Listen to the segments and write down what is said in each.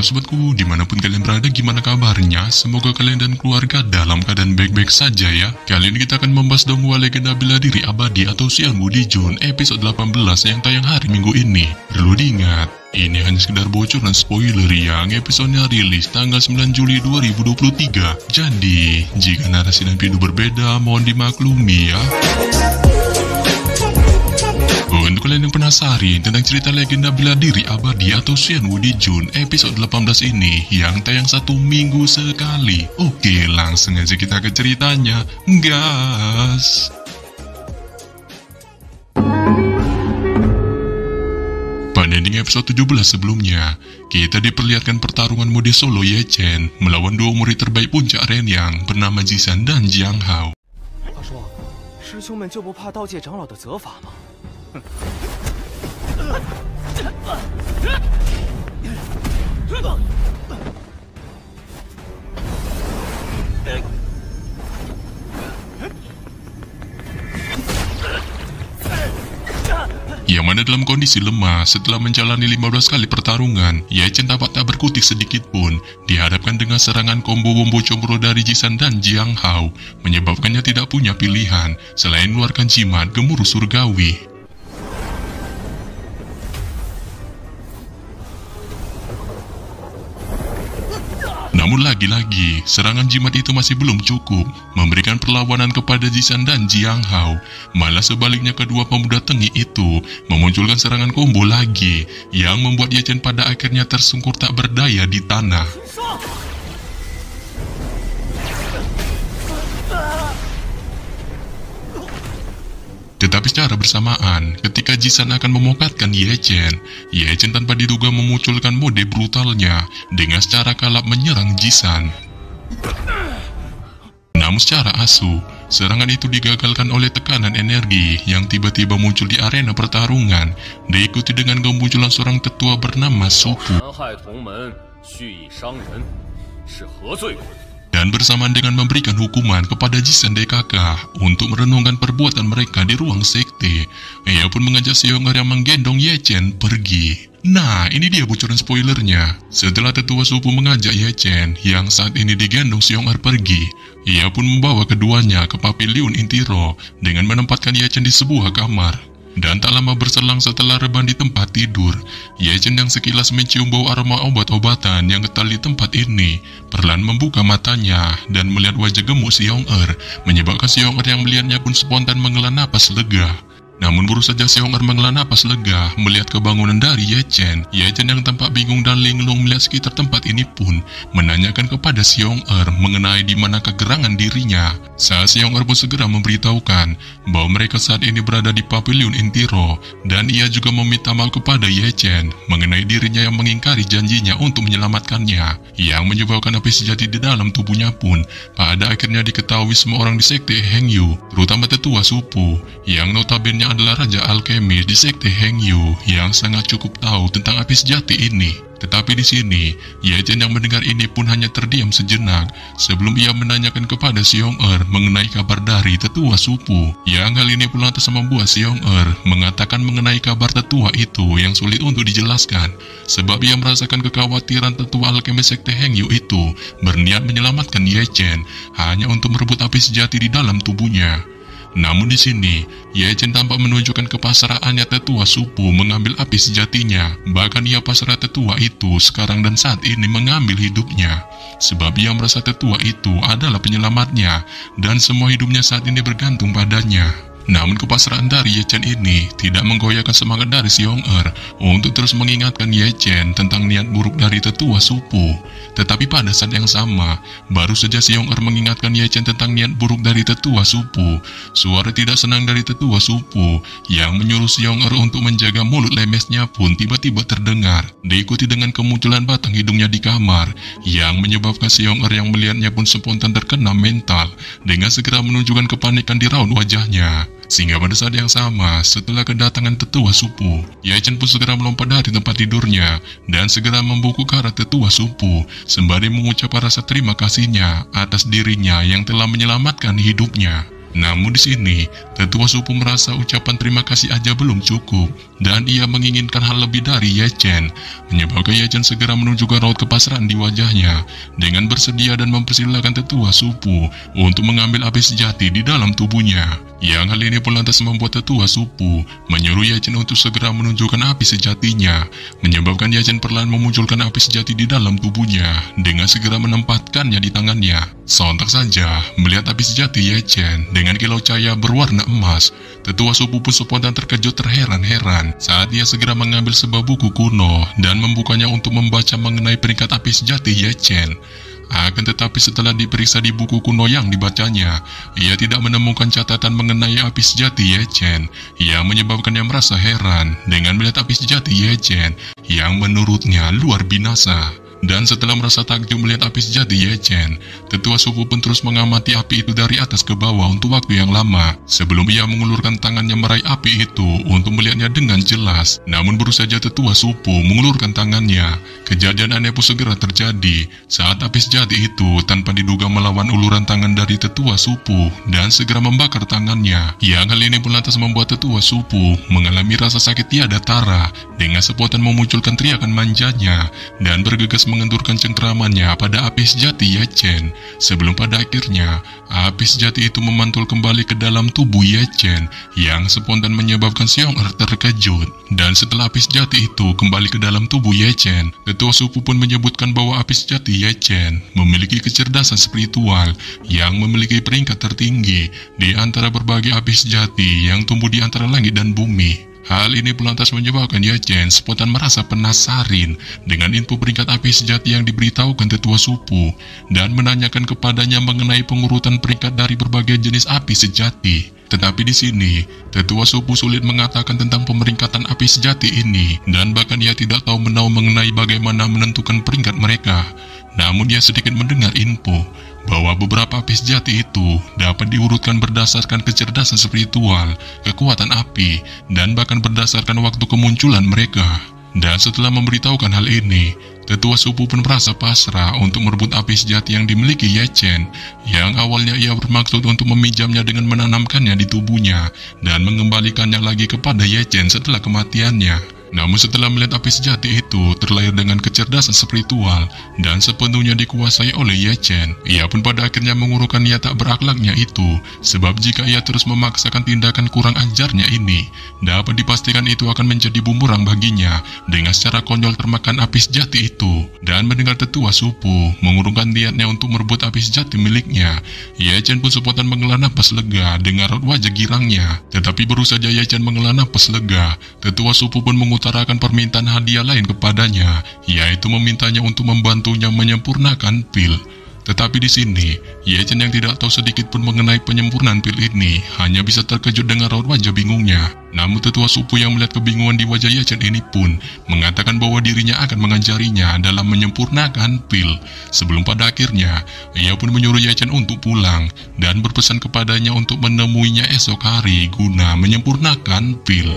sobatku, dimanapun kalian berada, gimana kabarnya? Semoga kalian dan keluarga dalam keadaan baik-baik saja ya. Kali ini kita akan membahas dongeng legenda bela diri abadi atau Xiang Wu Dijun episode 18 yang tayang hari Minggu ini. Perlu diingat, ini hanya sekedar bocoran spoiler yang episodenya rilis tanggal 9 Juli 2023. Jadi, jika narasi dan video berbeda, mohon dimaklumi ya. Untuk kalian yang penasaran tentang cerita legenda bela diri abadi atau Xiang Wu Dijun episode 18 ini yang tayang 1 minggu sekali. Oke, langsung aja kita ke ceritanya, gas. Pada ending episode 17 sebelumnya, kita diperlihatkan pertarungan mode solo Ye Chen melawan dua murid terbaik puncak Renyang bernama Jisan dan Jiang Hao. 他说：“师兄们就不怕道界长老的责罚吗？” Yang mana dalam kondisi lemah setelah menjalani 15 kali pertarungan, Ye Chen tampak tak berkutik sedikit pun, dihadapkan dengan serangan combo wombo combro dari Jisan dan Jiang Hao, menyebabkannya tidak punya pilihan selain mengeluarkan jimat gemuruh surgawi. Namun lagi-lagi, serangan jimat itu masih belum cukup memberikan perlawanan kepada Jisan dan Jiang Hao. Malah sebaliknya kedua pemuda tengik itu memunculkan serangan combo lagi yang membuat Ye Chen pada akhirnya tersungkur tak berdaya di tanah. Tetapi secara bersamaan, ketika Jisan akan memokatkan Ye Chen tanpa diduga memunculkan mode brutalnya dengan secara kalap menyerang Jisan. Namun secara asu, serangan itu digagalkan oleh tekanan energi yang tiba-tiba muncul di arena pertarungan, diikuti dengan kemunculan seorang tetua bernama Supu. Dan bersamaan dengan memberikan hukuman kepada Jisan DKK untuk merenungkan perbuatan mereka di ruang sekte, ia pun mengajak Xiong'er yang menggendong Ye Chen pergi. Nah, ini dia bocoran spoilernya. Setelah tetua Supu mengajak Ye Chen yang saat ini digendong Xiong'er pergi, ia pun membawa keduanya ke Pavilion Intiro dengan menempatkan Ye Chen di sebuah kamar. Dan tak lama berselang setelah rebahan di tempat tidur, Ye Chen yang sekilas mencium bau aroma obat-obatan yang kental di tempat ini, perlahan membuka matanya dan melihat wajah gemuk Xiong'er, menyebabkan Xiong'er yang melihatnya pun spontan menghela napas lega. Namun baru saja Xiong'er menghela napas lega melihat kebangunan dari Ye Chen yang tampak bingung dan linglung melihat sekitar tempat ini pun menanyakan kepada Xiong'er mengenai di mana kegerangan dirinya. Saat Xiong'er pun segera memberitahukan bahwa mereka saat ini berada di Pavilion Intiro dan ia juga meminta maaf kepada Ye Chen mengenai dirinya yang mengingkari janjinya untuk menyelamatkannya, yang menyebabkan api sejati di dalam tubuhnya pun pada akhirnya diketahui semua orang di sekte Hengyu, terutama tetua Supu yang notabene adalah Raja Alkemis di sekte Hengyu yang sangat cukup tahu tentang api sejati ini. Tetapi di sini, Ye Chen yang mendengar ini pun hanya terdiam sejenak sebelum ia menanyakan kepada Xiong'er mengenai kabar dari tetua Supu. Yang hal ini pun lantas membuat Xiong'er mengatakan mengenai kabar tetua itu yang sulit untuk dijelaskan, sebab ia merasakan kekhawatiran tetua alkemis sekte Hengyu itu berniat menyelamatkan Ye Chen hanya untuk merebut api sejati di dalam tubuhnya. Namun di sini, Ye Chen tampak menunjukkan kepasrahannya tetua Supu mengambil api sejatinya. Bahkan ia pasrah tetua itu sekarang dan saat ini mengambil hidupnya. Sebab ia merasa tetua itu adalah penyelamatnya dan semua hidupnya saat ini bergantung padanya. Namun kepasrahan dari Ye Chen ini tidak menggoyahkan semangat dari Xiong'er untuk terus mengingatkan Ye Chen tentang niat buruk dari tetua Supu. Tetapi pada saat yang sama, baru saja Xiong'er mengingatkan Ye Chen tentang niat buruk dari tetua Supu, suara tidak senang dari tetua Supu yang menyuruh Xiong'er untuk menjaga mulut lemesnya pun tiba-tiba terdengar, diikuti dengan kemunculan batang hidungnya di kamar, yang menyebabkan Xiong'er yang melihatnya pun spontan terkena mental dengan segera menunjukkan kepanikan di raut wajahnya. Sehingga pada saat yang sama, setelah kedatangan tetua Supu, Ye Chen pun segera melompat dari tempat tidurnya dan segera membungkuk ke arah tetua Supu sembari mengucap rasa terima kasihnya atas dirinya yang telah menyelamatkan hidupnya. Namun di sini, tetua supu merasa ucapan terima kasih aja belum cukup dan ia menginginkan hal lebih dari Ye Chen, menyebabkan Ye Chen segera menunjukkan raut kepasrahan di wajahnya dengan bersedia dan mempersilahkan tetua supu untuk mengambil api sejati di dalam tubuhnya. Yang hal ini pun lantas membuat tetua supu menyuruh Ye Chen untuk segera menunjukkan api sejatinya, menyebabkan Ye Chen perlahan memunculkan api sejati di dalam tubuhnya dengan segera menempatkannya di tangannya. Sontak saja melihat api sejati Ye Chen dengan kilau cahaya berwarna emas, tetua supu pun spontan terkejut terheran-heran saat ia segera mengambil sebuah buku kuno dan membukanya untuk membaca mengenai peringkat api sejati Ye Chen. Akan tetapi setelah diperiksa di buku kuno yang dibacanya, ia tidak menemukan catatan mengenai api sejati Ye Chen, yang menyebabkannya merasa heran dengan melihat api sejati Ye Chen yang menurutnya luar binasa. Dan setelah merasa takjub melihat api sejati Ye Chen, tetua supu pun terus mengamati api itu dari atas ke bawah untuk waktu yang lama sebelum ia mengulurkan tangannya meraih api itu untuk melihatnya dengan jelas. Namun baru saja tetua supu mengulurkan tangannya, kejadian aneh pun segera terjadi saat api sejati itu tanpa diduga melawan uluran tangan dari tetua supu dan segera membakar tangannya. Yang hal ini pun lantas membuat tetua supu mengalami rasa sakit tiada tara dengan spontan memunculkan teriakan manjanya dan bergegas mengendurkan cengkeramannya pada api sejati Ye Chen, sebelum pada akhirnya api sejati itu memantul kembali ke dalam tubuh Ye Chen yang spontan menyebabkan Xiong Er terkejut. Dan setelah api sejati itu kembali ke dalam tubuh Ye Chen, tetua supu pun menyebutkan bahwa api sejati Ye Chen memiliki kecerdasan spiritual yang memiliki peringkat tertinggi di antara berbagai api sejati yang tumbuh di antara langit dan bumi. Hal ini lantas menyebabkan Ye Chen spontan merasa penasaran dengan info peringkat api sejati yang diberitahukan tetua supu dan menanyakan kepadanya mengenai pengurutan peringkat dari berbagai jenis api sejati. Tetapi di sini, tetua supu sulit mengatakan tentang pemeringkatan api sejati ini dan bahkan ia tidak tahu menahu mengenai bagaimana menentukan peringkat mereka. Namun ia sedikit mendengar info bahwa beberapa api sejati itu dapat diurutkan berdasarkan kecerdasan spiritual, kekuatan api, dan bahkan berdasarkan waktu kemunculan mereka. Dan setelah memberitahukan hal ini, tetua supu pun merasa pasrah untuk merebut api sejati yang dimiliki Ye Chen, yang awalnya ia bermaksud untuk meminjamnya dengan menanamkannya di tubuhnya dan mengembalikannya lagi kepada Ye Chen setelah kematiannya. Namun setelah melihat api sejati itu terlahir dengan kecerdasan spiritual dan sepenuhnya dikuasai oleh Ye Chen, ia pun pada akhirnya mengurungkan niat tak berakhlaknya itu, sebab jika ia terus memaksakan tindakan kurang ajarnya ini, dapat dipastikan itu akan menjadi bumerang baginya dengan secara konyol termakan api sejati itu. Dan mendengar tetua supu mengurungkan niatnya untuk merebut api sejati miliknya, Ye Chen pun spontan menghela napas lega dengan raut wajah girangnya. Tetapi baru saja Ye Chen menghela napas lega, tetua supu pun mengutarakan permintaan hadiah lain kepadanya, yaitu memintanya untuk membantunya menyempurnakan pil. Tetapi di sini, Ye Chen yang tidak tahu sedikit pun mengenai penyempurnaan pil ini hanya bisa terkejut dengan raut wajah bingungnya. Namun tetua supu yang melihat kebingungan di wajah Ye Chen ini pun mengatakan bahwa dirinya akan mengajarinya dalam menyempurnakan pil. Sebelum pada akhirnya, ia pun menyuruh Ye Chen untuk pulang dan berpesan kepadanya untuk menemuinya esok hari guna menyempurnakan pil.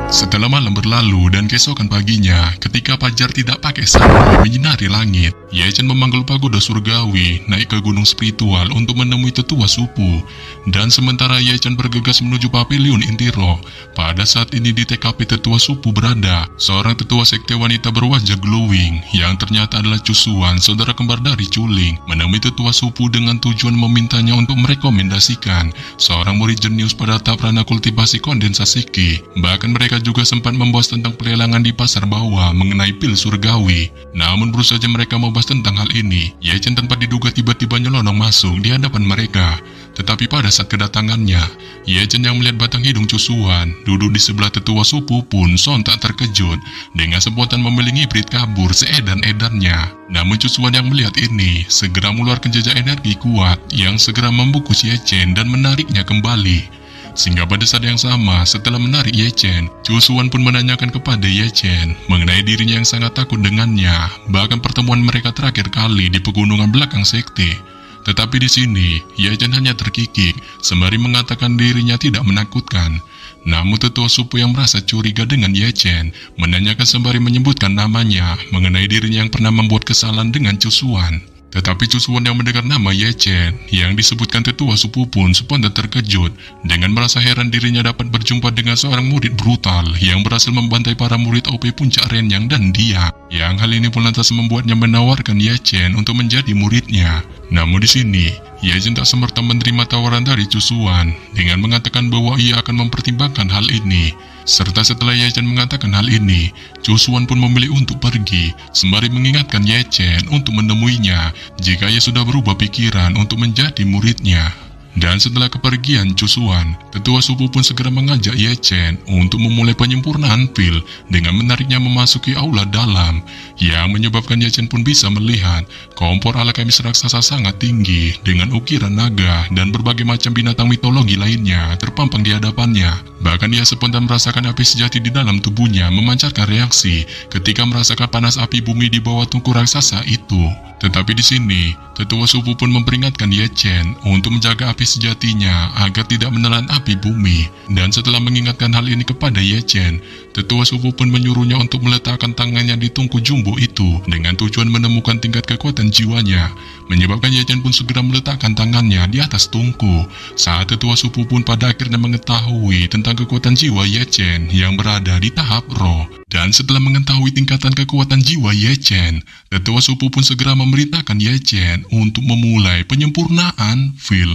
Setelah malam berlalu dan keesokan paginya, ketika fajar tidak pakai sandal menyinari langit, Ye Chen memanggil pagoda surgawi naik ke gunung spiritual untuk menemui tetua supu. Dan sementara Ye Chen bergegas menuju pavilion Intiro, pada saat ini di TKP tetua supu berada seorang tetua sekte wanita berwajah glowing yang ternyata adalah Cusuan, saudara kembar dari Culing, menemui tetua supu dengan tujuan memintanya untuk merekomendasikan seorang murid jenius pada tahap ranah kultivasi kondensasi Ki. Bahkan mereka juga sempat membahas tentang pelelangan di pasar bawah mengenai pil surgawi. Namun baru saja mereka membahas tentang hal ini, Ye Chen tanpa diduga tiba-tiba nyelonong masuk di hadapan mereka. Tetapi pada saat kedatangannya, Ye Chen yang melihat batang hidung Cusuan duduk di sebelah tetua supu pun sontak terkejut dengan spontan memilih ibrit kabur seedan-edannya. Namun Cusuan yang melihat ini segera mengeluarkan jejak energi kuat yang segera membungkus Ye Chen dan menariknya kembali. Sehingga pada saat yang sama, setelah menarik Ye Chen, Cusuan pun menanyakan kepada Ye Chen mengenai dirinya yang sangat takut dengannya, bahkan pertemuan mereka terakhir kali di pegunungan belakang sekte. Tetapi di sini, Ye Chen hanya terkikik, sembari mengatakan dirinya tidak menakutkan. Namun tetua supu yang merasa curiga dengan Ye Chen, menanyakan sembari menyebutkan namanya mengenai dirinya yang pernah membuat kesalahan dengan Cusuan. Tetapi Cusuan yang mendengar nama Ye Chen yang disebutkan tetua suku pun spontan terkejut dengan merasa heran dirinya dapat berjumpa dengan seorang murid brutal yang berhasil membantai para murid OP Puncak Renyang dan dia. Yang hal ini pun lantas membuatnya menawarkan Ye Chen untuk menjadi muridnya. Namun di sini, Ye Chen tak semerta menerima tawaran dari Cusuan dengan mengatakan bahwa ia akan mempertimbangkan hal ini. Serta setelah Ye Chen mengatakan hal ini, Cusuan pun memilih untuk pergi, sembari mengingatkan Ye Chen untuk menemuinya jika ia sudah berubah pikiran untuk menjadi muridnya. Dan setelah kepergian Cusuan, tetua suku pun segera mengajak Ye Chen untuk memulai penyempurnaan pil dengan menariknya memasuki aula dalam, yang menyebabkan Ye Chen pun bisa melihat kompor alkemis raksasa sangat tinggi dengan ukiran naga dan berbagai macam binatang mitologi lainnya terpampang di hadapannya. Bahkan ia spontan merasakan api sejati di dalam tubuhnya memancarkan reaksi ketika merasakan panas api bumi di bawah tungku raksasa itu. Tetapi di sini, tetua suku pun memperingatkan Ye Chen untuk menjaga api sejatinya agar tidak menelan api bumi. Dan setelah mengingatkan hal ini kepada Ye Chen, tetua suku pun menyuruhnya untuk meletakkan tangannya di tungku jumbo itu dengan tujuan menemukan tingkat kekuatan jiwanya. Menyebabkan Ye Chen pun segera meletakkan tangannya di atas tungku. Saat tetua suku pun pada akhirnya mengetahui tentang kekuatan jiwa Ye Chen yang berada di tahap roh. Dan setelah mengetahui tingkatan kekuatan jiwa Ye Chen, tetua suku pun segera memerintahkan Ye Chen untuk memulai penyempurnaan fil.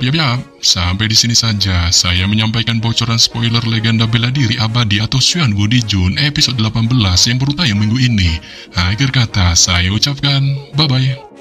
Yap, sampai di sini saja saya menyampaikan bocoran spoiler legenda bela diri abadi atau Xuan Guodijun episode 18 yang baru tayang minggu ini. Akhir kata saya ucapkan bye-bye.